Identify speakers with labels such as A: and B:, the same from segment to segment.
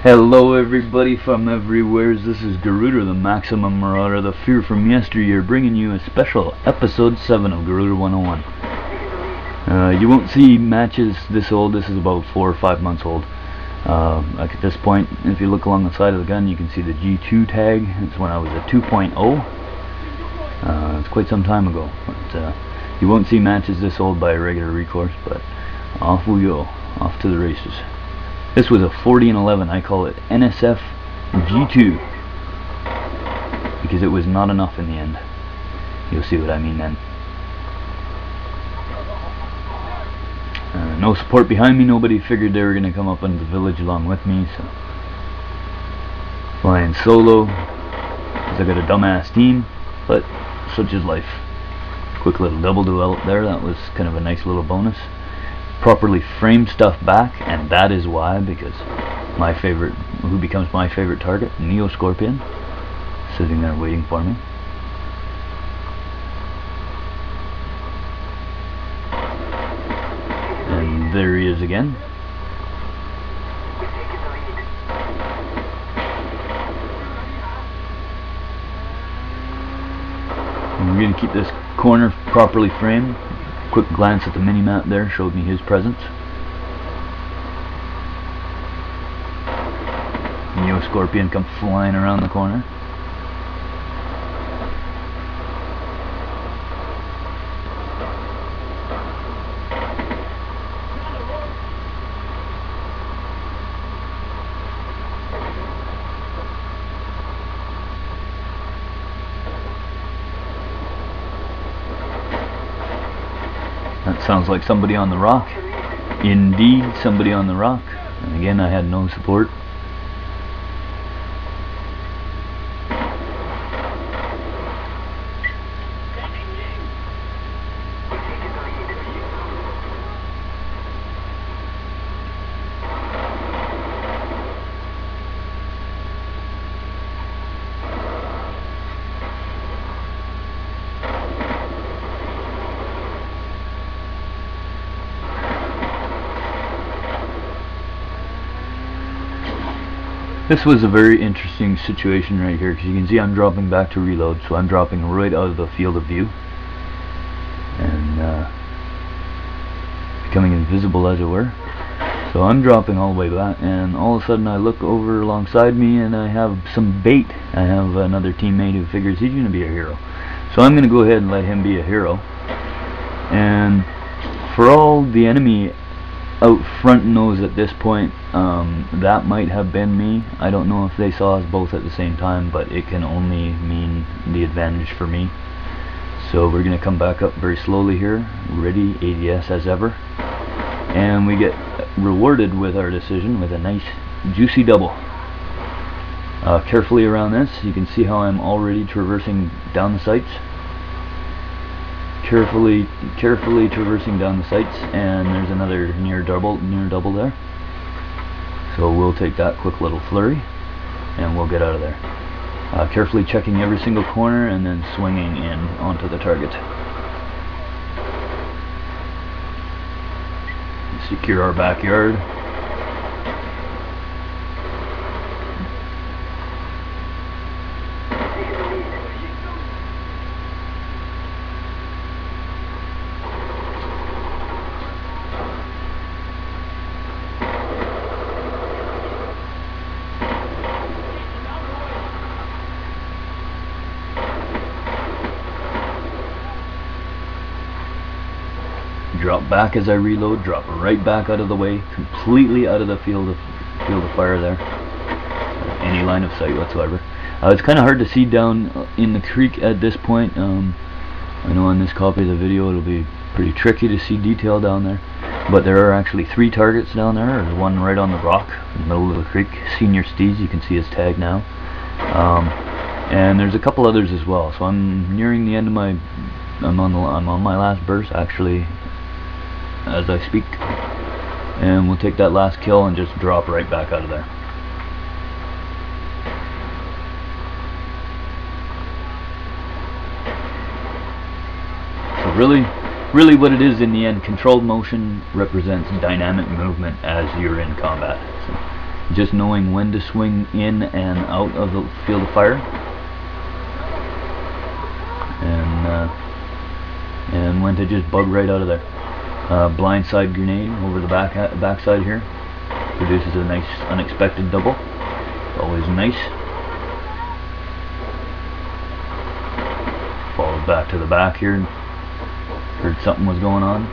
A: Hello everybody from everywhere. This is Gaurueder, the Maximum Marauder, the fear from yesteryear, bringing you a special episode 7 of Gaurueder 101. You won't see matches this old. This is about 4 or 5 months old. Like at this point, if you look along the side of the gun, you can see the G2 tag. It's when I was at 2.0. It's quite some time ago, but you won't see matches this old by a regular recourse. But off we go, off to the races. This was a 40 and 11. I call it NSF Gtwo because it was not enough in the end. You'll see what I mean then. No support behind me. Nobody figured they were going to come up into the village along with me, so flying solo because I got a dumbass team, but such is life. Quick little double develop there. That was kind of a nice little bonus. Properly framed stuff back, and that is why, because my favorite, who becomes my favorite target, Neo Scorpion, sitting there waiting for me. And there he is again. And we're going to keep this corner properly framed. Quick glance at the mini-map there showed me his presence. Neo Scorpion come flying around the corner. That sounds like somebody on the rock. Indeed, somebody on the rock. And again, I had no support. This was a very interesting situation right here, because you can see I'm dropping back to reload, so I'm dropping right out of the field of view and becoming invisible, as it were. So I'm dropping all the way back, and all of a sudden I look over alongside me and I have some bait. I have another teammate who figures he's going to be a hero, so I'm going to go ahead and let him be a hero. And for all the enemy out front knows at this point, that might have been me. I don't know if they saw us both at the same time, but it can only mean the advantage for me. So we're going to come back up very slowly here, ready, ADS as ever, and we get rewarded with our decision with a nice juicy double. Carefully around this, you can see how I'm already traversing down the sights. Carefully traversing down the sights, and there's another near double there. So we'll take that quick little flurry and we'll get out of there. Carefully checking every single corner and then swinging in onto the target. Secure our backyard. Drop back as I reload, drop right back out of the way, completely out of the field of fire there. Any line of sight whatsoever. It's kind of hard to see down in the creek at this point. I know on this copy of the video it'll be pretty tricky to see detail down there, but there are actually 3 targets down there. There's one right on the rock in the middle of the creek, Senior Steeds. You can see his tag now. And there's a couple others as well. So I'm nearing the end of my, I'm on my last burst actually as I speak, and we'll take that last kill and just drop right back out of there. So really what it is in the end, controlled motion represents dynamic movement as you're in combat. So just knowing when to swing in and out of the field of fire, and when to just bug right out of there. Blindside grenade over the backside here produces a nice unexpected double. Always nice. Followed back to the back here and heard something was going on.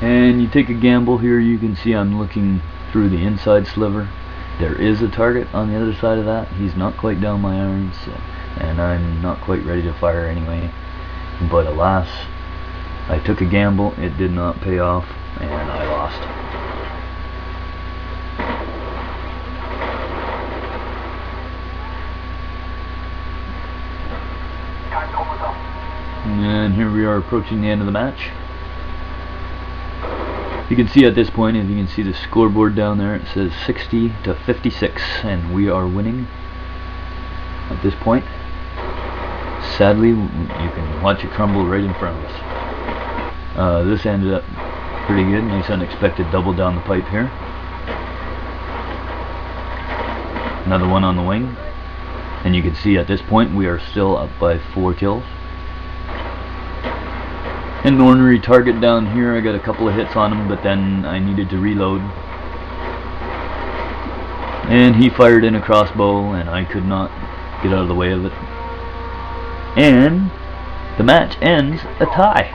A: And you take a gamble here. You can see I'm looking through the inside sliver. There is a target on the other side of that. He's not quite down my irons, and I'm not quite ready to fire anyway. But alas, I took a gamble. It did not pay off, and I lost. And here we are approaching the end of the match. You can see at this point, if you can see the scoreboard down there, it says 60 to 56, and we are winning at this point. Sadly, you can watch it crumble right in front of us. This ended up pretty good. Nice unexpected double down the pipe here. Another one on the wing. And you can see at this point we are still up by 4 kills. An ornery target down here. I got a couple of hits on him, but then I needed to reload. And he fired in a crossbow, and I could not get out of the way of it. And the match ends a tie.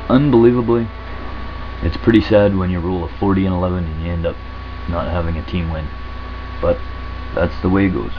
A: Unbelievably. It's pretty sad when you roll a 40 and 11 and you end up not having a team win. But that's the way it goes.